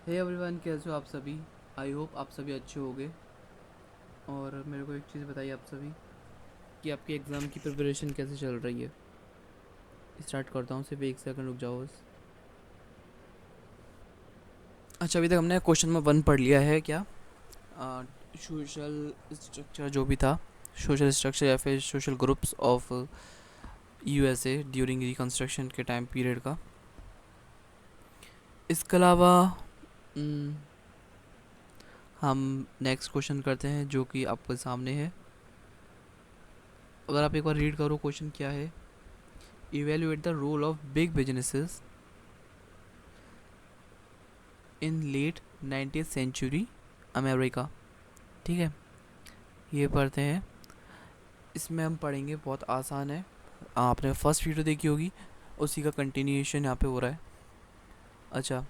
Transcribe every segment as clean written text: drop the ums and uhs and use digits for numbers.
Hey everyone, कैसे हो आप सभी। आई होप आप सभी अच्छे होंगे। और मेरे को एक चीज़ बताइए आप सभी कि आपकी एग्ज़ाम की प्रिपरेशन कैसे चल रही है। स्टार्ट करता हूँ, सिर्फ एक सेकंड रुक जाओ बस। अच्छा, अभी तक हमने क्वेश्चन नंबर 1 पढ़ लिया है क्या। सोशल स्ट्रक्चर जो भी था, सोशल स्ट्रक्चर या फिर social groups of USA during reconstruction के टाइम पीरियड का। इसके अलावा हम्म, हम नेक्स्ट क्वेश्चन करते हैं जो कि आपके सामने है। अगर आप एक बार रीड करो, क्वेश्चन क्या है। Evaluate the role of big businesses in late 19th century America. ठीक है, ये पढ़ते हैं। इसमें हम पढ़ेंगे, बहुत आसान है। आपने फर्स्ट वीडियो देखी होगी, उसी का कंटिन्यूएशन यहाँ पे हो रहा है। अच्छा,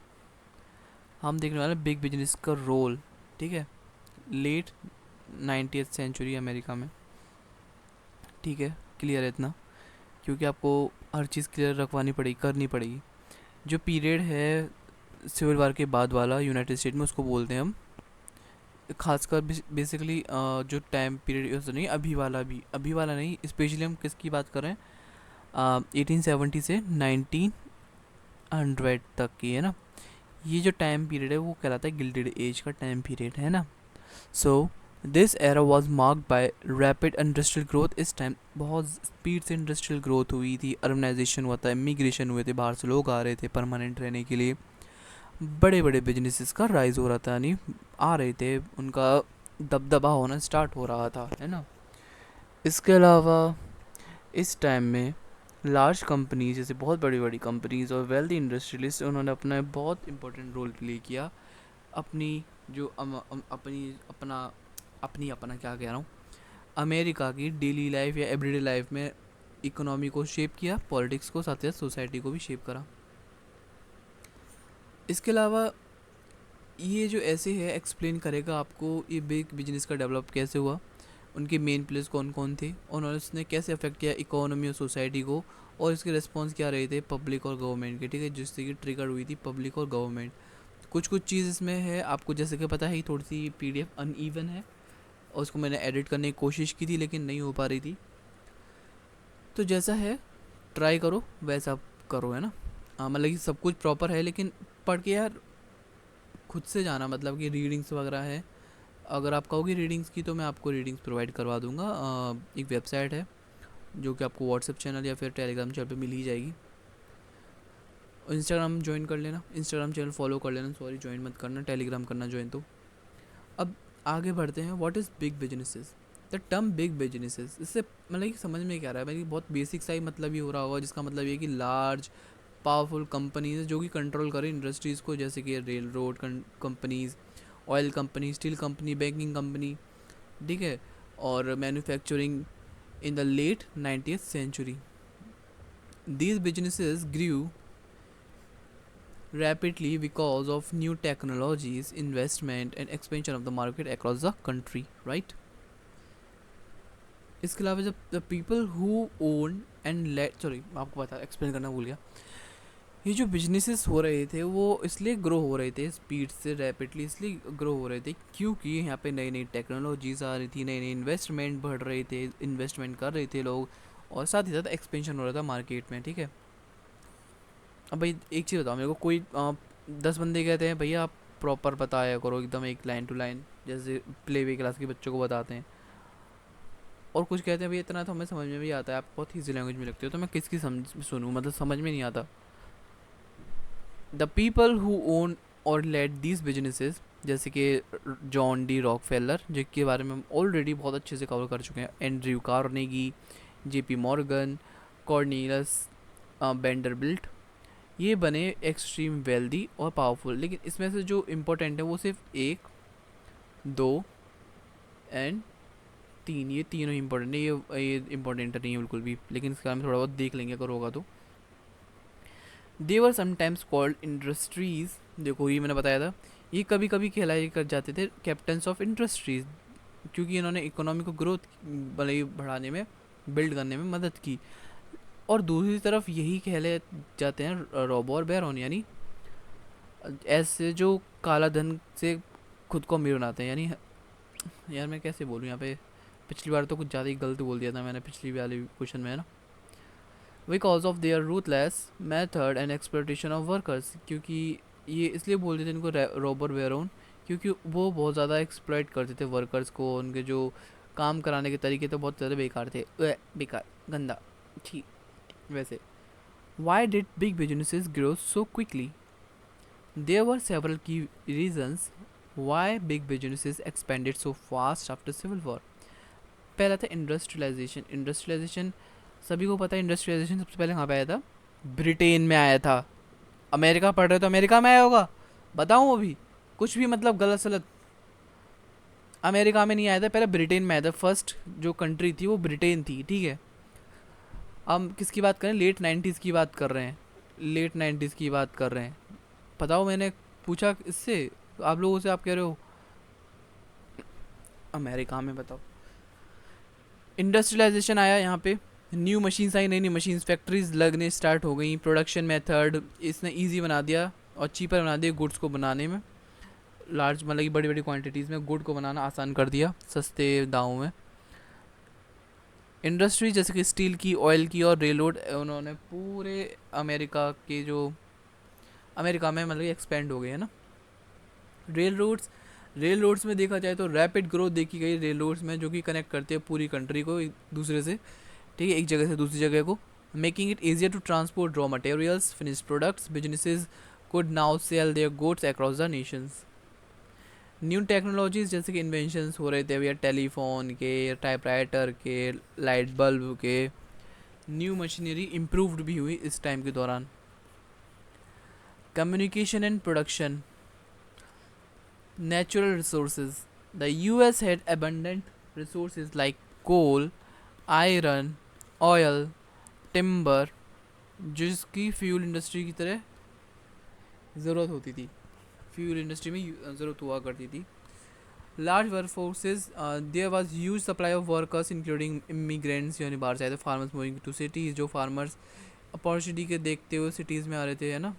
हम देखने वाले बिग बिजनेस का रोल। ठीक है, लेट 90th सेंचुरी अमेरिका में। ठीक है, क्लियर है इतना, क्योंकि आपको हर चीज़ क्लियर रखवानी पड़ेगी, करनी पड़ेगी। जो पीरियड है सिविल वार के बाद वाला यूनाइटेड स्टेट में, उसको बोलते हैं हम खासकर बेसिकली जो टाइम पीरियड नहीं, अभी वाला नहीं, स्पेशली हम किसकी बात कर रहे हैं। 1870 से 1900 तक की है ना। ये जो टाइम पीरियड है वो कहलाता है गिल्डेड एज का टाइम पीरियड है ना। So this era was marked by rapid industrial growth. इस टाइम बहुत स्पीड से इंडस्ट्रियल ग्रोथ हुई थी, अर्बनाइजेशन हुआ था, इमिग्रेशन हुए थे, बाहर से लोग आ रहे थे परमानेंट रहने के लिए। बड़े बड़े बिजनेसेस का राइज हो रहा था, यानी आ रहे थे, उनका दबदबा होना स्टार्ट हो रहा था, है ना। इसके अलावा इस टाइम में लार्ज कंपनीज, जैसे बहुत बड़ी बड़ी कंपनीज और वेल्दी इंडस्ट्रियलिस्ट, उन्होंने अपना बहुत इंपॉर्टेंट रोल प्ले किया। अपनी जो अपनी अपना अपनी अपना क्या कह रहा हूँ, अमेरिका की डेली लाइफ या एवरीडे लाइफ में इकोनॉमी को शेप किया, पॉलिटिक्स को, साथ ही साथ सोसाइटी को भी शेप करा। इसके अलावा ये जो ऐसे है एक्सप्लेन करेगा आपको ये बिग बिजनेस का डेवलप कैसे हुआ, उनके मेन प्लेस कौन कौन थे, और उसने कैसे अफेक्ट किया इकोनॉमी और सोसाइटी को, और इसके रिस्पॉन्स क्या रहे थे पब्लिक और गवर्नमेंट के। ठीक है, जिससे कि ट्रिगर हुई थी पब्लिक और गवर्नमेंट। कुछ कुछ चीज़ इसमें है आपको जैसे कि पता है, थोड़ी सी पीडीएफ अनइवन है और उसको मैंने एडिट करने की कोशिश की थी लेकिन नहीं हो पा रही थी। तो जैसा है ट्राई करो वैसा करो, है ना। मतलब कि सब कुछ प्रॉपर है, लेकिन पढ़ के यार खुद से जाना, मतलब कि रीडिंग्स वगैरह है। अगर आप कहोगे रीडिंग्स की तो मैं आपको रीडिंग्स प्रोवाइड करवा दूंगा। एक वेबसाइट है जो कि आपको व्हाट्सएप चैनल या फिर टेलीग्राम चैनल पे मिल ही जाएगी। इंस्टाग्राम ज्वाइन कर लेना, इंस्टाग्राम चैनल फॉलो कर लेना, सॉरी ज्वाइन मत करना, टेलीग्राम करना ज्वाइन। तो अब आगे बढ़ते हैं। What is big businesses. The term big businesses, इससे मतलब कि समझ में क्या आ रहा है, मतलब बहुत बेसिक सा ही मतलब ही हो रहा होगा, जिसका मतलब ये कि लार्ज पावरफुल कंपनीज जो कि कंट्रोल करें इंडस्ट्रीज़ को, जैसे कि rail road companies, oil company, steel company, banking company. ठीक है, और manufacturing in the late 90th century. These businesses grew rapidly because of new technologies, investment, and expansion of the market across the country, right? इसके अलावा जब the people who own and let, sorry आपको पता explain करना भूल गया। ये जो बिजनेसेस हो रहे थे वो इसलिए ग्रो हो रहे थे स्पीड से, रैपिडली इसलिए ग्रो हो रहे थे क्योंकि यहाँ पे नई नई टेक्नोलॉजीज आ रही थी, नई नई इन्वेस्टमेंट बढ़ रहे थे, इन्वेस्टमेंट कर रहे थे लोग, और साथ ही साथ एक्सपेंशन हो रहा था मार्केट में। ठीक है, अब भाई एक चीज़ बताओ मेरे को, कोई 10 बंदे कहते हैं भैया आप प्रॉपर बताया करो एकदम एक लाइन टू लाइन, जैसे प्ले वे क्लास के बच्चों को बताते हैं। और कुछ कहते हैं भैया इतना तो हमें समझ में भी आता है, आप बहुत ईजी लैंग्वेज में लगते हो, तो मैं किसकी समझ सुनूँ, मतलब समझ में नहीं आता। द पीपल हु ओन और लेड दीज बिजनेसेस, जैसे कि जॉन डी रॉकफेलर, जिनके बारे में हम ऑलरेडी बहुत अच्छे से कवर कर चुके हैं, Andrew Carnegie, JP Morgan, Cornelius Vanderbilt, ये बने एक्सट्रीम वेल्दी और पावरफुल। लेकिन इसमें से जो इम्पोर्टेंट है वो सिर्फ 1, 2 एंड 3, ये तीनों इम्पोर्टेंट है। ये इम्पोर्टेंट नहीं है बिल्कुल भी, लेकिन इसके बारे में थोड़ा बहुत देख लेंगे अगर होगा तो। दे वर समटाइम्स कॉल्ड इंडस्ट्रीज, देखो ये मैंने बताया था, ये कभी कभी कहलाए कर जाते थे कैप्टन्स ऑफ इंडस्ट्रीज, क्योंकि इन्होंने इकोनॉमी को ग्रोथ भले बढ़ाने में, बिल्ड करने में मदद की। और दूसरी तरफ यही कहले जाते हैं रॉब और बैरन, यानी ऐसे जो काला धन से खुद को अमीर बनाते हैं, यानी यार मैं कैसे बोलूँ यहाँ पे, पिछली बार तो कुछ ज़्यादा ही गलत बोल दिया था मैंने पिछली वाली क्वेश्चन में, है ना। Because of their ruthless method and exploitation of workers, क्योंकि ये इसलिए बोलते थे इनको रॉबर वेरोन, क्योंकि वो बहुत ज़्यादा एक्सप्लॉइट करते थे वर्कर्स को। उनके जो काम कराने के तरीके तो बहुत ज़्यादा बेकार थे, बेकार, गंदा, ठीक। वैसे why did big businesses grow so quickly? There were several key reasons why big businesses expanded so fast after civil war. पहला था इंडस्ट्रियलाइजेशन। इंडस्ट्रियलाइजेशन सभी को पता है, इंडस्ट्रियलाइजेशन सबसे पहले कहाँ पे आया था? ब्रिटेन में आया था। अमेरिका पढ़ रहे तो अमेरिका में आया होगा, बताऊँ वो भी कुछ भी मतलब गलत सलत। अमेरिका में नहीं आया था, पहले ब्रिटेन में आया था। फर्स्ट जो कंट्री थी वो ब्रिटेन थी, ठीक है। हम किसकी बात करें? लेट 90s की बात कर रहे हैं, लेट 90s की बात कर रहे हैं। बताओ, मैंने पूछा इससे आप लोगों से, आप कह रहे हो अमेरिका में। बताओ, इंडस्ट्रियलाइजेशन आया यहाँ पे, न्यू मशीन्स आई, नई नई मशीन्स, फैक्ट्रीज लगने स्टार्ट हो गई, प्रोडक्शन मेथड इसने इजी बना दिया और चीपर बना दिया गुड्स को बनाने में। लार्ज मतलब कि बड़ी बड़ी क्वांटिटीज़ में गुड को बनाना आसान कर दिया सस्ते दामों में। इंडस्ट्री जैसे कि स्टील की, ऑयल की और रेलरोड, उन्होंने पूरे अमेरिका के जो अमेरिका में मतलब एक्सपेंड हो गए, है ना। रेल रोड्स, रेल रोड्स में देखा जाए तो रैपिड ग्रोथ देखी गई रेल रोड्स में, जो कि कनेक्ट करते हैं पूरी कंट्री को एक दूसरे से, ठीक है, एक जगह से दूसरी जगह को, making it easier to transport raw materials, finished products. Businesses could now sell their goods across the nations. New technologies जैसे कि इन्वेंशंस हो रहे थे भैया, टेलीफोन के, टाइपराइटर के, लाइट बल्ब के। न्यू मशीनरी इम्प्रूव्ड भी हुई इस टाइम के दौरान। Communication and production, natural resources. The US had abundant resources like coal, iron, oil, timber, जिसकी फ्यूल इंडस्ट्री की तरह ज़रूरत होती थी, फ्यूल इंडस्ट्री में ज़रूरत हुआ करती थी। Large work forces, there was huge supply of workers including immigrants, यानी बाहर से आए थे, फार्मर्स मूविंग टू सिटीज़, जो फार्मर्स अपॉर्चुनिटी के देखते हुए सिटीज़ में आ रहे थे, है ना।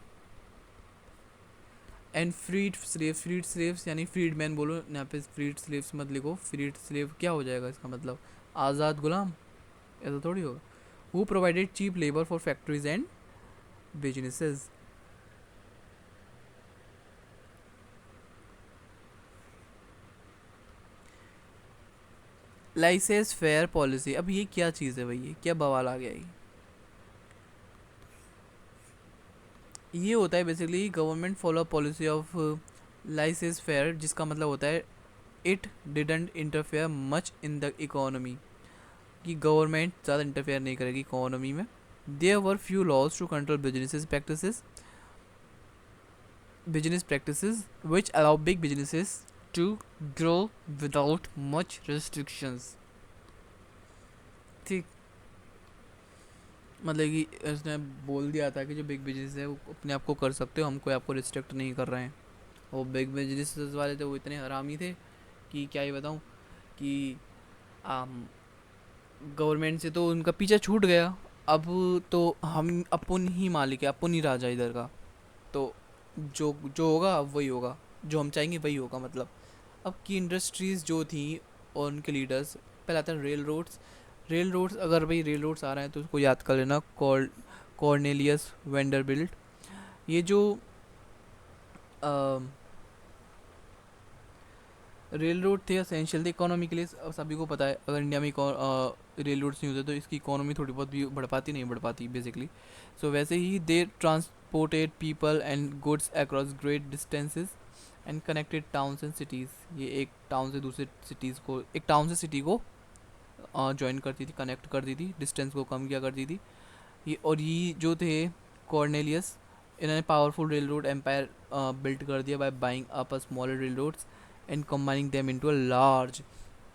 एंड फ्रीड स्लेव्स यानी फ्रीड मैन बोलो यहाँ पे, फ्रीड स्लेव्स मत लिखो, फ्रीड स्लेव क्या हो जाएगा इसका मतलब? आज़ाद गुलाम, ऐसा थोड़ी होगा। Who provided cheap labour for factories and businesses. Laissez faire policy, अब ये क्या चीज़ है भाई, ये क्या बवाल आ गया? ये होता है basically government follow policy of laissez faire, जिसका मतलब होता है it didn't interfere much in the economy, कि गवर्नमेंट ज़्यादा इंटरफेयर नहीं करेगी इकोनॉमी में। There were few laws to control business practices which allow big businesses to grow without much restrictions. ठीक, मतलब कि उसने बोल दिया था कि जो बिग बिजनेस है वो अपने आप को कर सकते हो, हम कोई आपको रिस्ट्रिक्ट नहीं कर रहे हैं। और बिग बिजनेस वाले थे वो इतने हरामी थे कि क्या ही बताऊँ, कि गवर्नमेंट से तो उनका पीछा छूट गया। अब तो हम अपन ही मालिक है, अपन ही राजा इधर का। तो जो जो होगा अब वही होगा, जो हम चाहेंगे वही होगा। मतलब अब की इंडस्ट्रीज़ जो थी और उनके लीडर्स, पहले आता है रेल रोड्स। रेल रोड्स, अगर भाई रेल रोड्स आ रहे हैं तो उसको याद कर लेना, कॉर्नेलियस वेंडरबिल्ट। ये जो रेल रोड थे असेंशियल थे इकोनॉमी के लिए। अब सभी को पता है अगर इंडिया में रेल रोड्स नहीं होते तो इसकी इकोनॉमी थोड़ी बहुत भी बढ़ पाती, नहीं बढ़ पाती बेसिकली। सो वैसे ही they transported people and goods across great distances and connected towns and cities. ये एक टाउन से दूसरे सिटीज़ को, एक टाउन से सिटी को ज्वाइन करती थी, कनेक्ट करती थी, डिस्टेंस को कम किया करती थी ये। और ये जो थे कॉर्नेलियस, इन्होंने powerful rail road empire build कर दिया by buying up a smaller rail roads and combining them into a large.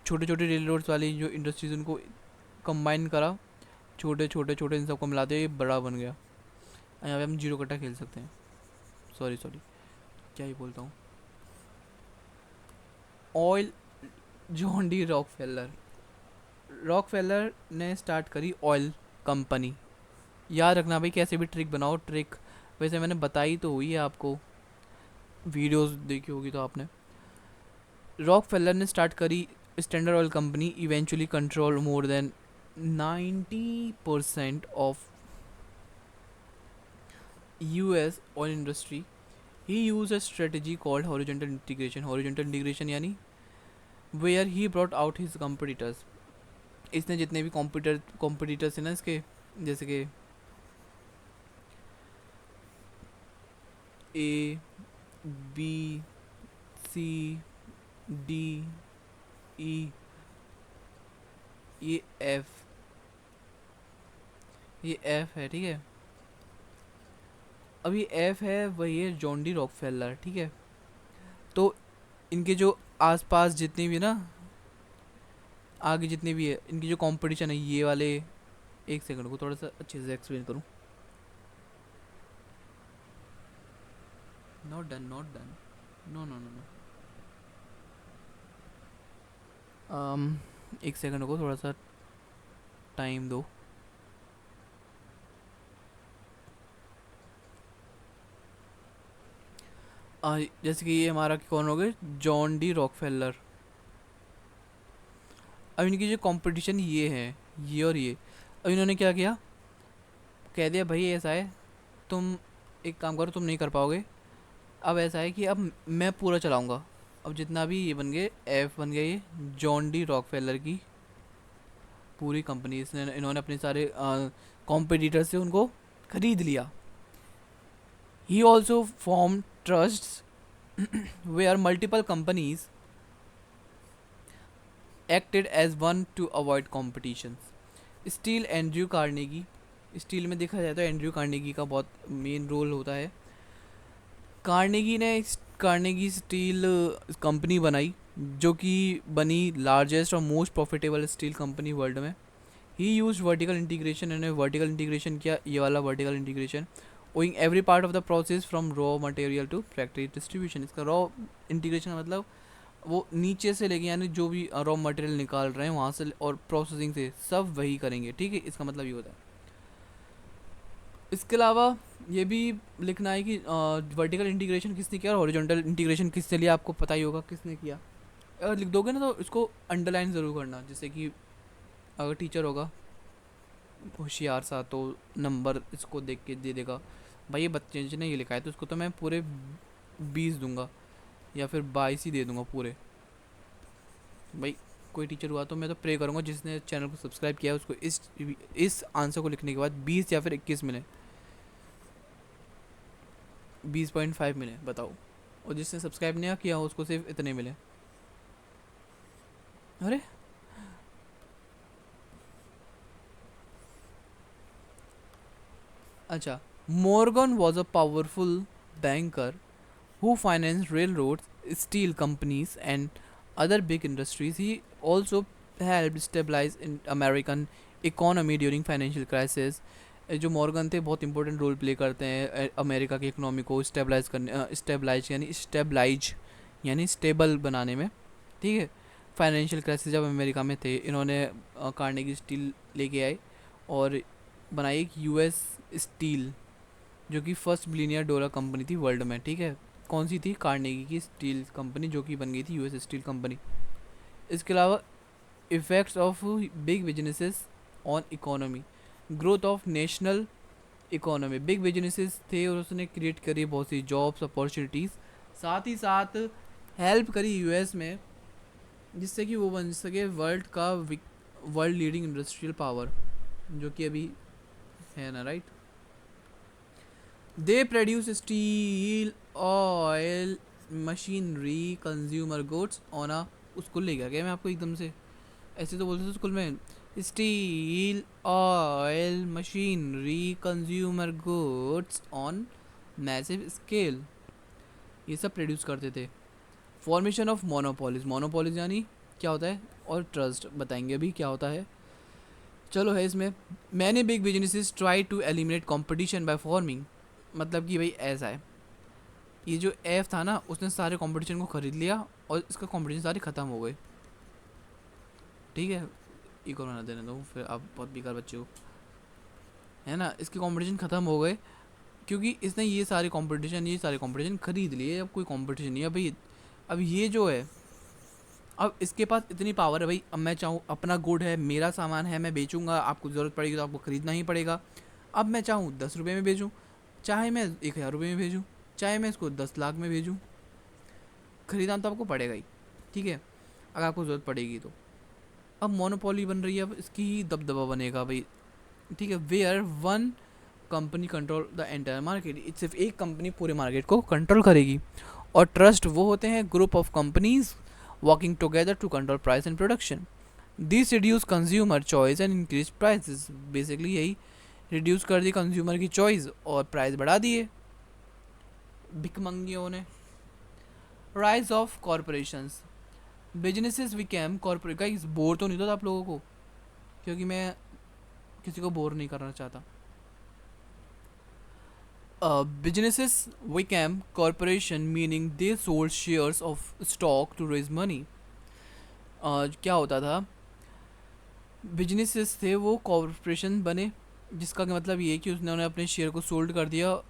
छोटे छोटे रेल रोड्स वाली जो इंडस्ट्रीज उनको कंबाइन करा, छोटे छोटे छोटे इन सबको मिलाते हुए बड़ा बन गया। यहाँ पे हम जीरो कट्टा खेल सकते हैं। सॉरी सॉरी, क्या ही बोलता हूँ। ऑयल, जॉन डी रॉकफेलर ने स्टार्ट करी ऑयल कंपनी। याद रखना भाई, कैसे भी ट्रिक बनाओ, ट्रिक वैसे मैंने बताई तो हुई है आपको, वीडियोस देखी होगी तो आपने। रॉकफेलर ने स्टार्ट करी standard oil company, eventually control more than 90% of US oil industry. He use a strategy called horizontal integration. Horizontal integration यानी where he brought out his competitors. इसने जितने भी कॉम्पिटिटर्स हैं ना इसके, जैसे कि ए, बी, सी, डी, ई, ये एफ, ये एफ है, ठीक है। अब ये एफ है, वही है जॉन डी रॉकफेलर, ठीक है। तो इनके जो आसपास जितने भी ना, आगे जितने भी है इनकी जो कंपटीशन है ये वाले, एक सेकंड को थोड़ा सा अच्छे से एक्सप्लेन करूँ। Not done, not done, no no no no. एक सेकंड को थोड़ा सा टाइम दो। जैसे कि ये हमारा कौन हो गए, जॉन डी रॉकफेलर। अब इनकी जो कंपटीशन ये है, ये और ये, अब इन्होंने क्या किया, कह दिया भाई ऐसा है, तुम एक काम करो, तुम नहीं कर पाओगे। अब ऐसा है कि अब मैं पूरा चलाऊंगा। अब जितना भी ये बन गए, एफ बन गया ये जॉन डी रॉकफेलर की पूरी कंपनी। इसने इन्होंने अपने सारे कॉम्पिटिटर से उनको खरीद लिया। He also form trust where multiple companies acted as one to avoid competitions. Steel, Andrew Carnegie. Steel में देखा जाए तो एंड्रयू कार्नेगी का बहुत मेन रोल होता है। कार्नेगी ने कार्नेगी स्टील कंपनी बनाई, जो कि बनी लार्जेस्ट और most profitable steel company world में। ही यूज वर्टिकल इंटीग्रेशन, इन्होंने वर्टिकल इंटीग्रेशन किया, ये वाला vertical integration. Owing every part of the process from raw material to factory distribution. इसका रॉ इंटीग्रेशन मतलब वो नीचे से लेके, यानी जो भी रॉ मटेरियल निकाल रहे हैं वहाँ से और प्रोसेसिंग से सब वही करेंगे, ठीक है। इसका मतलब ये होता है। इसके अलावा ये भी लिखना है कि वर्टिकल इंटीग्रेशन किसने किया और हॉरिजॉन्टल इंटीग्रेशन किसने लिया, आपको पता ही होगा किसने किया। अगर लिख दोगे ना तो इसको अंडरलाइन ज़रूर करना, जैसे कि अगर टीचर होगा होशियार सा तो नंबर इसको देख के दे देगा, भाई ये बच्चे ने ये लिखा है तो उसको तो मैं पूरे 20 दूंगा या फिर 22 ही दे दूंगा पूरे। भाई कोई टीचर हुआ तो मैं तो प्रे करूँगा जिसने चैनल को सब्सक्राइब किया है उसको इस आंसर को लिखने के बाद 20 या फिर 21 मिले, 20.5 मिले, बताओ। और जिसने सब्सक्राइब नहीं किया हो उसको सिर्फ इतने मिले। अरे अच्छा, Morgan was a powerful banker who financed railroads, steel companies, and other big industries. He also helped stabilize in American economy during financial crisis. जो मॉर्गन थे बहुत इंपॉर्टेंट रोल प्ले करते हैं अमेरिका की इकोनॉमी को स्टेबलाइज करने, stabilise यानी stable बनाने में, ठीक है। फाइनेंशियल क्राइसिस जब अमेरिका में थे, इन्होंने कार्नेगी स्टील लेके आए और बनाई एक यूएस स्टील, जो कि फर्स्ट बिलियनियर डॉलर कंपनी थी वर्ल्ड में, ठीक है। कौन सी थी, कार्नेगी की स्टील कंपनी, जो कि बन गई थी यूएस स्टील कंपनी। इसके अलावा effects of big businesses on economy, growth of national economy. Big businesses थे और उसने क्रिएट करी बहुत सी जॉब्स अपॉर्चुनिटीज़, साथ ही साथ हेल्प करी यूएस में, जिससे कि वो बन सके वर्ल्ड लीडिंग इंडस्ट्रियल पावर, जो कि अभी है ना, right. They produce steel, oil, machinery, consumer goods on a, उसको ले गया मैं आपको एकदम से, ऐसे तो बोलते थे स्कूल में, steel, oil, machinery, consumer goods on massive scale, ये सब प्रोड्यूस करते थे। फॉर्मेशन ऑफ मोनोपोलिस, मोनोपोलिस यानी क्या होता है, और ट्रस्ट बताएंगे अभी क्या होता है। चलो है इसमें, many big businesses try to eliminate competition by forming, मतलब कि भाई ऐसा है, ये जो एफ था ना उसने सारे कंपटीशन को खरीद लिया और इसका कंपटीशन सारे ख़त्म हो गए, ठीक है। ये को ना देने दो, फिर आप बहुत बेकार बच्चे हो, है ना। इसके कंपटीशन ख़त्म हो गए क्योंकि इसने ये सारे कंपटीशन खरीद लिए, अब कोई कंपटीशन नहीं है भाई। अब ये जो है, अब इसके पास इतनी पावर है भाई, अब मैं चाहूँ अपना गुड है, मेरा सामान है, मैं बेचूंगा, आपको ज़रूरत पड़ेगी तो आपको ख़रीदना ही पड़ेगा। अब मैं चाहूँ 10 रुपये में बेचूँ, चाहे मैं 1,000 रुपये में भेजूँ, चाहे मैं इसको 10 लाख में भेजूँ, ख़रीदना तो आपको पड़ेगा ही, ठीक है, अगर आपको ज़रूरत पड़ेगी तो। अब मोनोपोली बन रही है, अब इसकी ही दबदबा बनेगा भाई, ठीक है। Where one company control the entire market, सिर्फ एक कंपनी पूरे मार्केट को कंट्रोल करेगी। और ट्रस्ट वो होते हैं group of companies working together to control price and production. This reduce consumer choice and increase prices, basically यही रिड्यूस कर दी कंज्यूमर की चॉइस और प्राइस बढ़ा दिए भिकमंगियों ने। Rise of corporations, businesses became corporate. Guys bore तो नहीं होता आप लोगों को, क्योंकि मैं किसी को बोर नहीं करना चाहता। Businesses became corporation, meaning they sold shares of stock to raise money. क्या होता था, बिजनेसेस थे वो कॉरपोरेशन बने, जिसका कि मतलब ये है कि उन्होंने अपने शेयर को सोल्ड कर दिया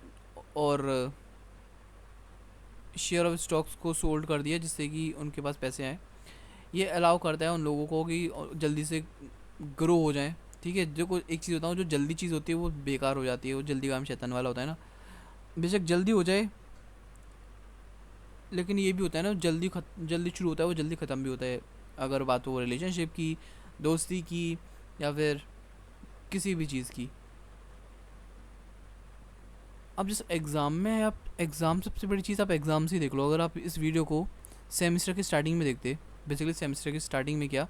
और शेयर ऑफ स्टॉक्स को सोल्ड कर दिया, जिससे कि उनके पास पैसे आए। ये अलाउ करता है उन लोगों को कि जल्दी से ग्रो हो जाए, ठीक है। जो कोई एक चीज़ होता है, जो जल्दी चीज़ होती है वो बेकार हो जाती है, वो जल्दी काम शैतान वाला होता है ना। बेशक जल्दी हो जाए, लेकिन ये भी होता है ना, जल्दी शुरू होता है वो जल्दी ख़त्म भी होता है। अगर बात हो रिलेशनशिप की, दोस्ती की, या फिर किसी भी चीज़ की। अब जैसे एग्ज़ाम में है, आप एग्ज़ाम सबसे बड़ी चीज़ आप एग्ज़ाम से ही देख लो। अगर आप इस वीडियो को सेमेस्टर की स्टार्टिंग में देखते, बेसिकली सेमेस्टर की स्टार्टिंग में क्या,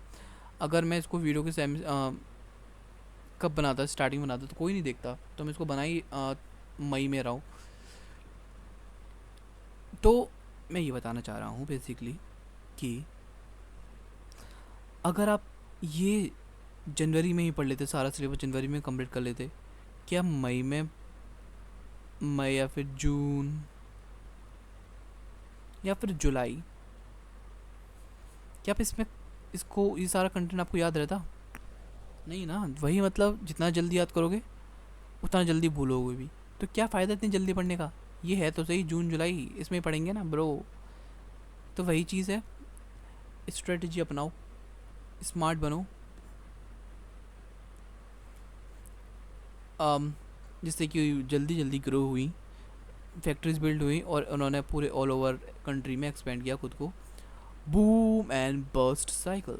अगर मैं इसको वीडियो के कब बनाता, स्टार्टिंग बनाता तो कोई नहीं देखता, तो मैं इसको बनाई मई में रहा हूँ। तो मैं ये बताना चाह रहा हूँ बेसिकली कि अगर आप ये जनवरी में ही पढ़ लेते, सारा सिलेबस जनवरी में कंप्लीट कर लेते, क्या मई या फिर जून या फिर जुलाई, क्या आप इसमें इसको ये सारा कंटेंट आपको याद रहता? नहीं ना। वही मतलब जितना जल्दी याद करोगे उतना जल्दी भूलोगे भी। तो क्या फ़ायदा इतनी जल्दी पढ़ने का? ये है तो सही जून जुलाई, इसमें पढ़ेंगे ना ब्रो। तो वही चीज़ है, स्ट्रेटजी अपनाओ, स्मार्ट बनो, जिससे कि जल्दी जल्दी ग्रो हुई, फैक्ट्रीज बिल्ड हुई और उन्होंने पूरे ऑल ओवर कंट्री में एक्सपेंड किया खुद को। Boom and burst cycle,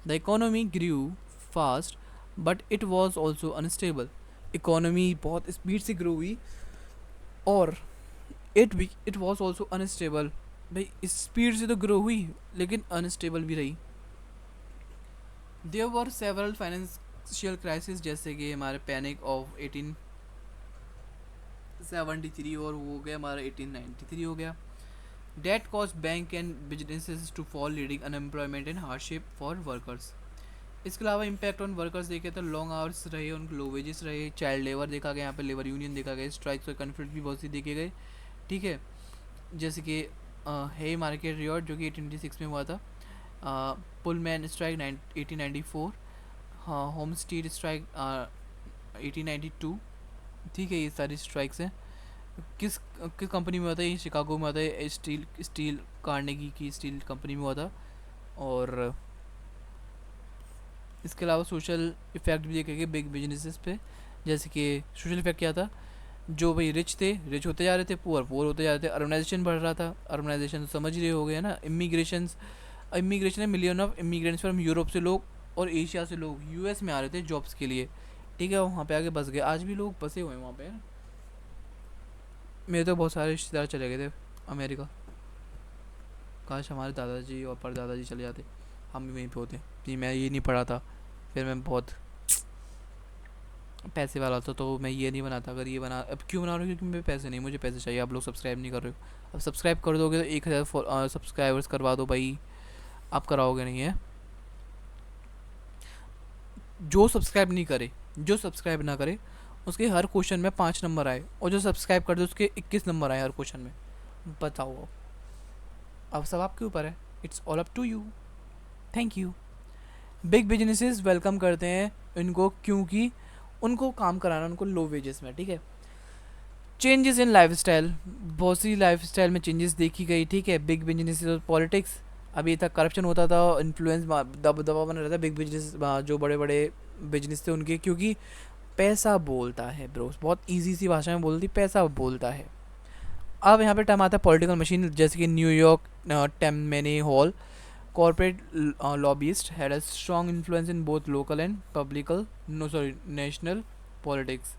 the economy grew fast but it was also unstable. Economy बहुत स्पीड से ग्रो हुई और इट वॉज ऑल्सो अनस्टेबल। भाई स्पीड से तो ग्रो हुई लेकिन अनस्टेबल भी रही। There were several financial crisis, जैसे कि हमारे पैनिक ऑफ 1873 और वो हो गया हमारा 1893 हो गया। Debt cost bank and businesses to fall, leading unemployment and hardship for workers. इसके अलावा इम्पैक्ट ऑन वर्कर्स देखे तो लॉन्ग आवर्स रहे, उनको लो वेजेस रहे, चाइल्ड लेबर देखा गया, यहाँ पे लेबर यूनियन देखा गया, स्ट्राइक्स और कन्फ्लिक्ट भी बहुत सी देखे गए, ठीक है। जैसे कि है मार्केट रियॉट जो कि 1896 में हुआ था, पुलमैन स्ट्राइक 1894, हाँ होम स्टील स्ट्राइक 1892, ठीक है। ये सारी स्ट्राइक्स हैं। किस किस कंपनी में हुआ था? ये शिकागो में हुआ था, स्टील कार्नेगी की स्टील कंपनी में हुआ था। और इसके अलावा सोशल इफ़ेक्ट भी देखे गए बिग बिजनेसेस पे। जैसे कि सोशल इफ़ेक्ट क्या था, जो भाई रिच थे रिच होते जा रहे थे, पुअर पुअर होते जा रहे थे, अर्बनाइजेशन बढ़ रहा था। अर्बनाइजेशन तो समझ रहे हो गए ना, इमिग्रेशन है, million of immigrants from Europe से लोग और एशिया से लोग यूएस में आ रहे थे जॉब्स के लिए, ठीक है। वहाँ पे आके बस गए, आज भी लोग बसे हुए हैं वहाँ पे। मेरे तो बहुत सारे रिश्तेदार चले गए थे अमेरिका। काश हमारे दादाजी और परदादाजी चले जाते, हम भी वहीं पे होते। जी मैं ये नहीं पढ़ा था, फिर मैं बहुत पैसे वाला था तो मैं ये नहीं बनाता। अगर ये बना, अब क्यों बना रहा हूँ? क्योंकि मेरे पैसे नहीं, मुझे पैसे चाहिए। आप लोग सब्सक्राइब नहीं कर रहे हो, अब सब्सक्राइब कर दोगे तो 1,000 सब्सक्राइबर्स करवा दो भाई। आप कराओगे नहीं है? जो सब्सक्राइब नहीं करे, जो सब्सक्राइब ना करे उसके हर क्वेश्चन में 5 नंबर आए, और जो सब्सक्राइब कर दे उसके 21 नंबर आए हर क्वेश्चन में। बताओ अब सब आपके ऊपर है, it's all up to you. Thank you. Big businesses welcome करते हैं इनको, क्योंकि उनको काम कराना, उनको लो वेजेस में, ठीक है। चेंजेस इन लाइफस्टाइल, बहुत सी लाइफस्टाइल में चेंजेस देखी गई, ठीक है। बिग बिजनेस और पॉलिटिक्स, अभी तक करप्शन होता था, इन्फ्लुएंस दबा बना रहता बिग बिजनेस, जो बड़े बड़े बिजनेस थे उनके, क्योंकि पैसा बोलता है ब्रो, बहुत इजी सी भाषा में बोलती, पैसा बोलता है। अब यहाँ पे टर्म आता है पॉलिटिकल मशीन, जैसे कि New York Tammany Hall corporate lobbyist had a strong influence in both local and political no sorry national politics.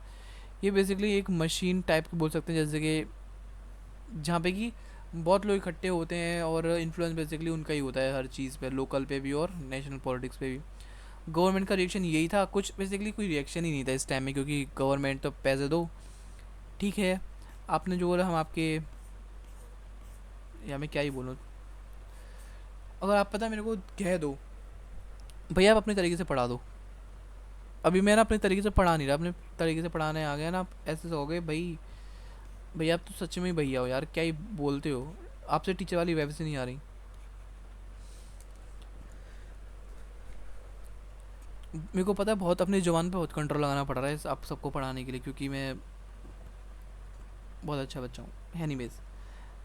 ये बेसिकली एक मशीन टाइप की बोल सकते हैं, जैसे कि जहाँ पे कि बहुत लोग इकट्ठे होते हैं और इन्फ्लुएंस बेसिकली उनका ही होता है हर चीज़ पे, लोकल पे भी और नेशनल पॉलिटिक्स पे भी। गवर्नमेंट का रिएक्शन यही था, कुछ बेसिकली कोई रिएक्शन ही नहीं था इस टाइम में, क्योंकि गवर्नमेंट तो पैसे दो, ठीक है। आपने जो बोला हम आपके, या मैं क्या ही बोलूँ, अगर आप पता मेरे को कह दो भैया आप अपने तरीके से पढ़ा दो, अभी मैं ना अपने तरीके से पढ़ा नहीं रहा, अपने तरीके से पढ़ाने आ गया ना, आप ऐसे हो गए भाई, भैया आप तो सच में ही भैया हो यार, क्या ही बोलते हो, आपसे टीचर वाली वाइब से नहीं आ रही। मेरे को पता है बहुत अपनी ज़ुबान पे बहुत कंट्रोल लगाना पड़ रहा है आप सबको पढ़ाने के लिए, क्योंकि मैं बहुत अच्छा बच्चा हूँ। एनीवेज,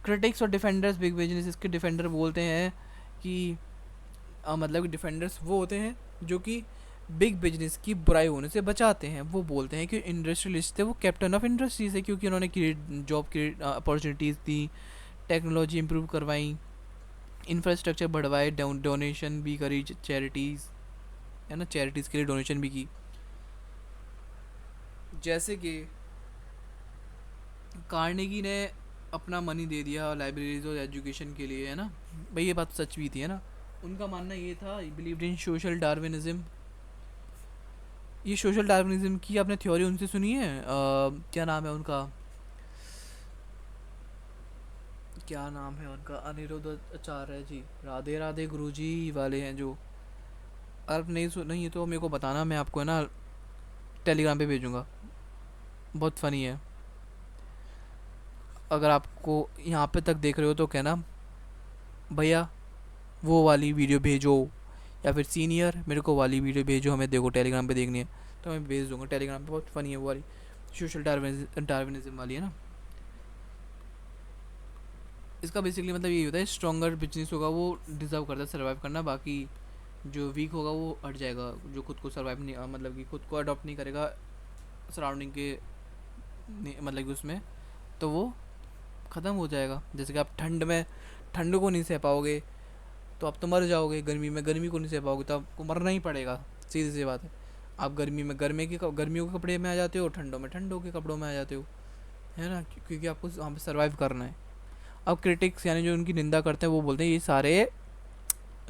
क्रिटिक्स और डिफेंडर्स बिग बिजनेस के डिफेंडर बोलते हैं कि मतलब कि डिफेंडर्स वो होते हैं जो कि बिग बिजनेस की बुराई होने से बचाते हैं। वो बोलते हैं कि इंडस्ट्रियलिस्ट थे वो कैप्टन ऑफ इंडस्ट्रीज है, क्योंकि उन्होंने क्रिएट जॉब क्रिएट अपॉर्चुनिटीज़ दी, टेक्नोलॉजी इंप्रूव करवाई, इंफ्रास्ट्रक्चर बढ़वाए, डोनेशन भी करी चैरिटीज़, है ना, चैरिटीज़ के लिए डोनेशन भी की, जैसे कि कार्नेगी ने अपना मनी दे दिया लाइब्रेरीज और एजुकेशन के लिए, है ना। भाई ये बात सच भी थी, है ना। उनका मानना ये था, बिलीव्ड इन सोशल डार्विनिज्म। ये सोशल डार्विनिज्म की आपने थ्योरी उनसे सुनी है, क्या नाम है उनका, क्या नाम है उनका, अनिरुद्ध आचार्य जी, राधे राधे गुरुजी वाले हैं जो। अगर आप नहीं सुन नहीं है तो मेरे को बताना, मैं आपको है ना टेलीग्राम पे भेजूंगा, बहुत फ़नी है। अगर आपको यहाँ पे तक देख रहे हो तो कहना भैया वो वाली वीडियो भेजो, या फिर सीनियर मेरे को वाली वीडियो भेजो, हमें देखो टेलीग्राम पे देखनी है, तो मैं भेज दूंगा टेलीग्राम पे, बहुत फ़नी है वो वाली, सोशल डार्विनिज्म वाली, है ना। इसका बेसिकली मतलब यही होता है, स्ट्रॉन्गर बिजनेस होगा वो डिजर्व करता है सर्वाइव करना, बाकी जो वीक होगा वो हट जाएगा, जो खुद को सर्वाइव नहीं मतलब कि खुद को अडॉप्ट नहीं करेगा सराउंडिंग के मतलब कि उसमें, तो वो ख़त्म हो जाएगा। जैसे कि आप ठंड में ठंड को नहीं सह पाओगे तो आप तो मर जाओगे, गर्मी में गर्मी को नहीं सह पाओगे तो आपको मरना ही पड़ेगा, सीधी सी बात है। आप गर्मी में गर्मियों के कपड़े में आ जाते हो, ठंडों में ठंडों के कपड़ों में आ जाते हो, है ना, क्योंकि आपको वहाँ पे सर्वाइव करना है। अब क्रिटिक्स यानी जो उनकी निंदा करते हैं वो बोलते हैं ये सारे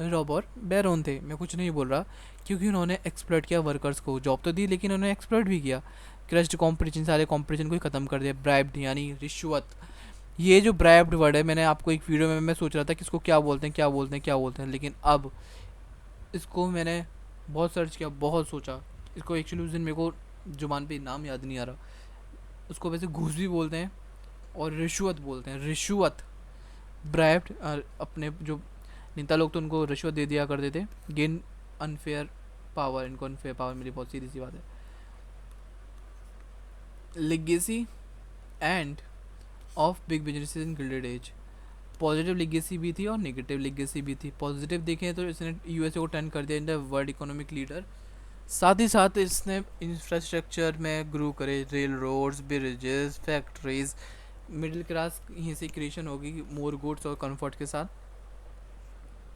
रॉबर बैरोन थे, मैं कुछ नहीं बोल रहा, क्योंकि उन्होंने एक्सप्लॉइट किया वर्कर्स को, जॉब तो दी लेकिन उन्होंने एक्सप्लॉइट भी किया। क्रस्ट कॉम्पिटिशन, सारे कॉम्पिटिशन को ही ख़त्म कर दिया। ब्राइब्ड यानी रिश्वत, ये जो ब्राइब्ड वर्ड है, मैंने आपको एक वीडियो में मैं सोच रहा था कि इसको क्या बोलते हैं क्या बोलते हैं क्या बोलते हैं, लेकिन अब इसको मैंने बहुत सर्च किया, बहुत सोचा, इसको एक्चुअली उस दिन मेरे को जुबान पे नाम याद नहीं आ रहा, उसको वैसे घूस भी बोलते हैं और रिश्वत बोलते हैं, रिश्वत, ब्राइब्ड। अपने जो नेता लोग तो उनको रिश्वत दे दिया करते थे, गेन अनफेयर पावर, इनको अनफेयर पावर मिली, बहुत सीधी सी बात है। Legacy and of big business in gilded age, positive legacy भी थी और नेगेटिव लिगेसी भी थी। पॉजिटिव देखें तो इसने यूएसए को टर्न कर दिया in the world economic leader, साथ ही साथ इसने इंफ्रास्ट्रक्चर में ग्रो करे, rail roads, bridges, factories, middle class यहीं से क्रिएशन होगी मोर गुड्स और कंफर्ट के साथ,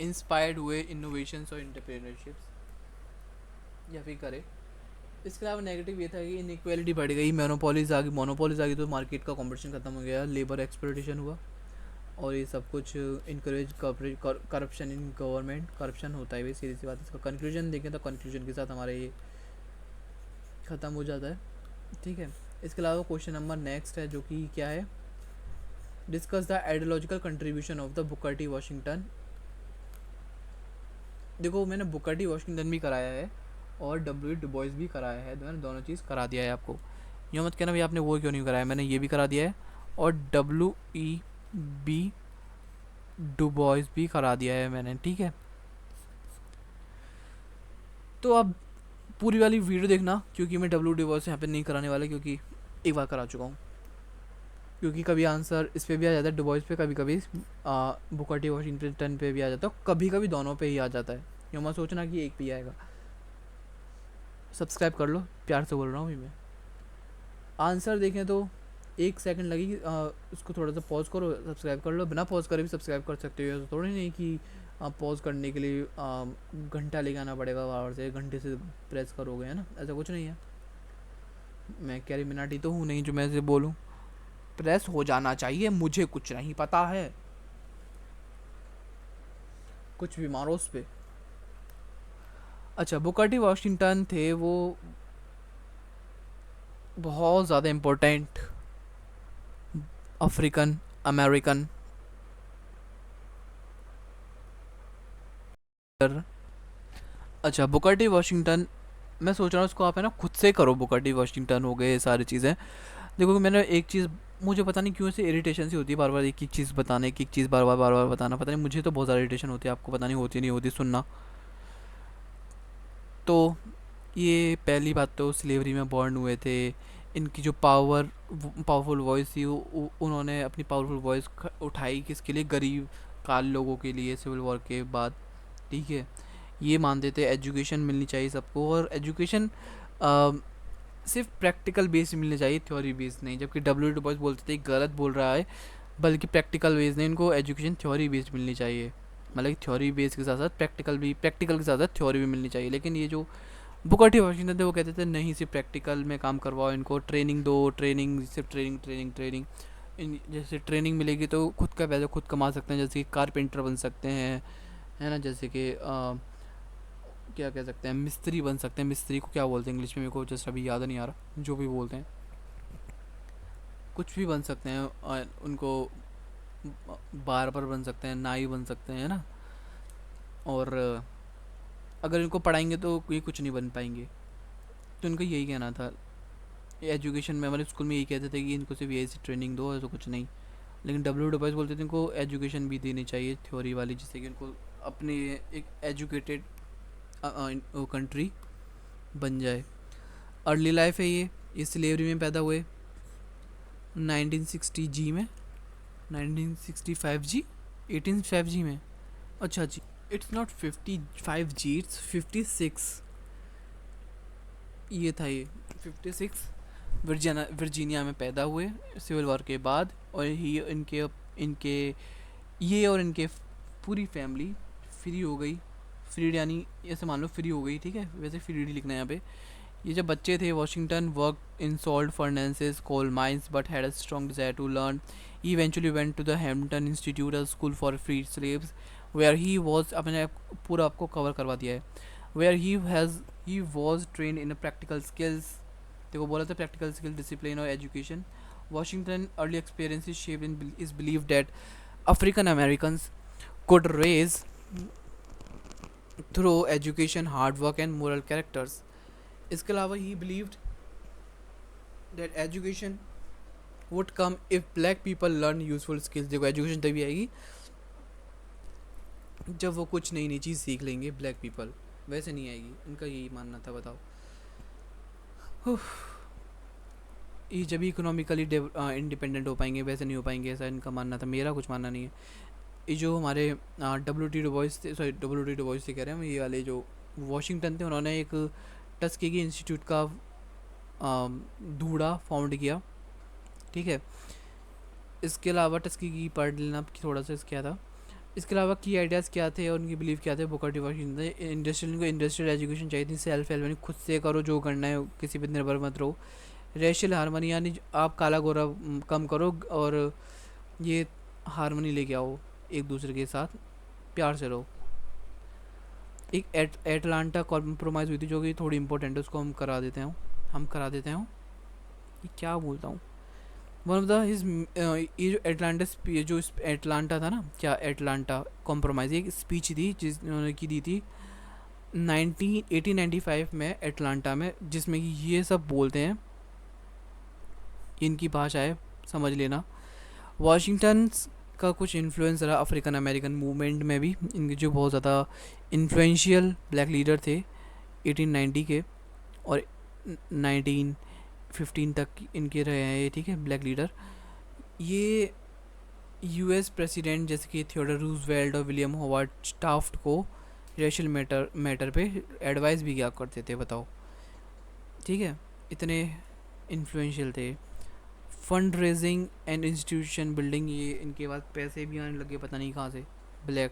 इंस्पायर्ड हुए इनोवेशंस और इंटरप्रेन्योरशिप्स, या फिर करे। इसके अलावा नेगेटिव ये था कि इनइक्वालिटी बढ़ गई, मोनोपोलीज आ गई तो मार्केट का कंपटीशन खत्म हो गया, लेबर एक्सप्लॉयटेशन हुआ, और ये सब कुछ इनक्रेज करप्शन इन गवर्नमेंट, करप्शन होता है भाई, सीधी सी बात है। इसका कंक्लूजन देखें तो कंक्लूजन के साथ हमारा ये ख़त्म हो जाता है, ठीक है। इसके अलावा क्वेश्चन नंबर नेक्स्ट है, जो कि क्या है, discuss the ideological contribution of the Booker T Washington. देखो मैंने बुकर टी वाशिंगटन भी कराया है और डब्ल्यू डुबॉइस भी कराया है, मैंने दोनों चीज़ करा दिया है आपको, यूँ मत कहना भाई आपने वो क्यों नहीं कराया, मैंने ये भी करा दिया है और बी डुबॉइस भी करा दिया है मैंने, ठीक है। तो अब पूरी वाली वीडियो देखना, क्योंकि मैं डब्ल्यू डुबॉइस यहाँ पे नहीं कराने वाला, क्योंकि एक बार करा चुका हूँ। क्योंकि कभी आंसर इस पे भी आ जाता है डुबॉइस पे, कभी कभी बुकर टी वॉशिंगटन पे भी आ जाता है, कभी कभी दोनों पे ही आ जाता है। यूँ मत सोचना कि एक पे ही आएगा। सब्सक्राइब कर लो, प्यार से बोल रहा हूँ भी मैं। आंसर देखें तो 1 सेकंड लगेगी, उसको थोड़ा सा पॉज करो, सब्सक्राइब कर लो। बिना पॉज करे भी सब्सक्राइब कर सकते हो, थोड़ी नहीं कि आप पॉज करने के लिए घंटा लेके आना पड़ेगा, बार से 1 घंटे से प्रेस करोगे, है ना, ऐसा कुछ नहीं है। मैं कैरी मिनाटी तो हूँ नहीं जो मैं से बोलूँ। प्रेस हो जाना चाहिए, मुझे कुछ नहीं पता है, कुछ भी मारो उस पे। अच्छा, बुकर टी वॉशिंगटन थे वो बहुत ज़्यादा इम्पोर्टेंट अफ्रीकन अमेरिकन। अच्छा, बुकर टी वॉशिंगटन, मैं सोच रहा हूँ उसको आप है ना खुद से करो। बुकर टी वॉशिंगटन हो गए ये सारी चीज़ें। देखो मैंने एक चीज़, मुझे पता नहीं क्यों से इरिटेशन सी होती है बार बार एक ही चीज़ बताने की, एक चीज़ बार बार बताना, पता नहीं मुझे तो बहुत ज़्यादा इरिटेशन होती है, आपको पता नहीं होती नहीं होती सुनना। तो ये पहली बात तो स्लेवरी में बॉर्न हुए थे। इनकी जो पावरफुल वॉइस थी उन्होंने अपनी पावरफुल वॉइस उठाई किसके लिए, गरीब काल लोगों के लिए सिविल वॉर के बाद। ठीक है, ये मानते थे एजुकेशन मिलनी चाहिए सबको, और एजुकेशन सिर्फ प्रैक्टिकल बेस मिलनी चाहिए, थ्योरी बेस नहीं। जबकि डब्ल्यू डू बॉयस बोलते थे गलत बोल रहा है, बल्कि प्रैक्टिकल बेस नहीं, इनको एजुकेशन थ्योरी बेस्ड मिलनी चाहिए। मतलब थ्योरी बेस के साथ साथ प्रैक्टिकल के साथ साथ थ्योरी भी मिलनी चाहिए। लेकिन ये जो बुकर टी वॉशिंगटन थे वो कहते थे नहीं, सिर्फ प्रैक्टिकल में काम करवाओ, इनको ट्रेनिंग दो, ट्रेनिंग सिर्फ ट्रेनिंग ट्रेनिंग ट्रेनिंग। जैसे ट्रेनिंग मिलेगी तो खुद का पैसा खुद कमा सकते हैं, जैसे कि कारपेंटर बन सकते हैं, है ना, जैसे कि क्या कह सकते हैं, मिस्त्री बन सकते हैं। मिस्त्री को क्या बोलते हैं इंग्लिश में, मेरे को जस्ट अभी याद नहीं आ रहा, जो भी बोलते हैं कुछ भी बन सकते हैं। उनको बार्बर बन सकते हैं, नाई बन सकते हैं, ना। और अगर इनको पढ़ाएंगे तो ये कुछ नहीं बन पाएंगे। तो इनका यही कहना था। एजुकेशन में हमारे स्कूल में यही कहते थे कि इनको सिर्फ यही सी ट्रेनिंग दो, ऐसा कुछ नहीं। लेकिन डब्ल्यू डब्ल्यू बोलते थे इनको एजुकेशन भी देनी चाहिए थ्योरी वाली, जिससे कि इनको अपने एक एजुकेटेड कंट्री बन जाए। अर्ली लाइफ है ये स्लेवरी में पैदा हुए 1960 जी में, 1965 जी, 1805 जी में। अच्छा जी, इट्स नॉट 55 जी, इट्स 56। ये था ये 56। वर्जीनिया में पैदा हुए सिविल वॉर के बाद, और ही इनके इनके ये और इनके पूरी फैमिली फ्री हो गई। फ्रीड यानी ऐसे मान लो फ्री हो गई, ठीक है, वैसे फ्रीड ही लिखना है यहाँ पे। ये जब बच्चे थे, Washington work in salt furnaces, coal mines, but had a strong desire to learn. He eventually went to the Hampton institute, a school for free slaves, where he was, अपने पूरा आपको कवर करवा दिया है, where he was train in practical skills. देखो बोला था practical skill, discipline और education. Washington early experiences shaped in is believe that African Americans could raise through education, hard work and moral characters. इसके अलावा ही believed that education would come if black people learn useful skills. देखो education तभी आएगी जब वो कुछ नई नई चीज़ सीख लेंगे ब्लैक पीपल, वैसे नहीं आएगी, इनका यही मानना था। बताओ, ये जब इकोनॉमिकली इंडिपेंडेंट हो पाएंगे, वैसे नहीं हो पाएंगे, ऐसा इनका मानना था। मेरा कुछ मानना नहीं है। ये जो हमारे डब्ल्यू टी डुबॉइस से कह रहे हैं, ये वाले जो वॉशिंगटन थे, उन्होंने एक टस्केगी इंस्टीट्यूट का धूड़ा फाउंड किया, ठीक है। इसके अलावा टस्केगी पढ़ लेना थोड़ा सा क्या था। इसके अलावा की आइडियाज़ क्या थे और उनकी बिलीव क्या थे Booker T Washington. Industrial education चाहिए थी, सेल्फ हेल्प यानी खुद से करो जो करना है, किसी पर निर्भर मत रहो। रेशियल हारमोनी यानी आप काला गोरा कम करो और ये हारमोनी लेके आओ, एक दूसरे के साथ प्यार से रहो। एक एटलांटा कॉम्प्रोमाइज़ हुई थी जो कि थोड़ी इंपॉर्टेंट है, उसको हम करा देते हैं। ये क्या बोलता हूँ, वन ऑफ द हिज, ये जो एटलांटा था ना, क्या एटलांटा कॉम्प्रोमाइज़, एक स्पीच थी जिन्होंने की दी थी 1895 में एटलांटा में, जिसमें कि ये सब बोलते हैं, इनकी भाषा है, समझ लेना। वाशिंगटन का कुछ इन्फ्लुएंस रहा अफ्रीकन अमेरिकन मूवमेंट में भी, इनके जो बहुत ज़्यादा इन्फ्लुएंशियल ब्लैक लीडर थे 1890 के और 1915 तक इनके रहे हैं ये, ठीक है, ब्लैक लीडर। ये यूएस प्रेसिडेंट जैसे कि थियोडोर रूजवेल्ट और विलियम होवार्ड टाफ्ट को रेशल मैटर पे एडवाइस भी किया करते थे, बताओ। ठीक है, इतने इन्फ्लुएंशियल थे। Fund raising and institution building, ये इनके पास पैसे भी आने लगे पता नहीं कहाँ से। ब्लैक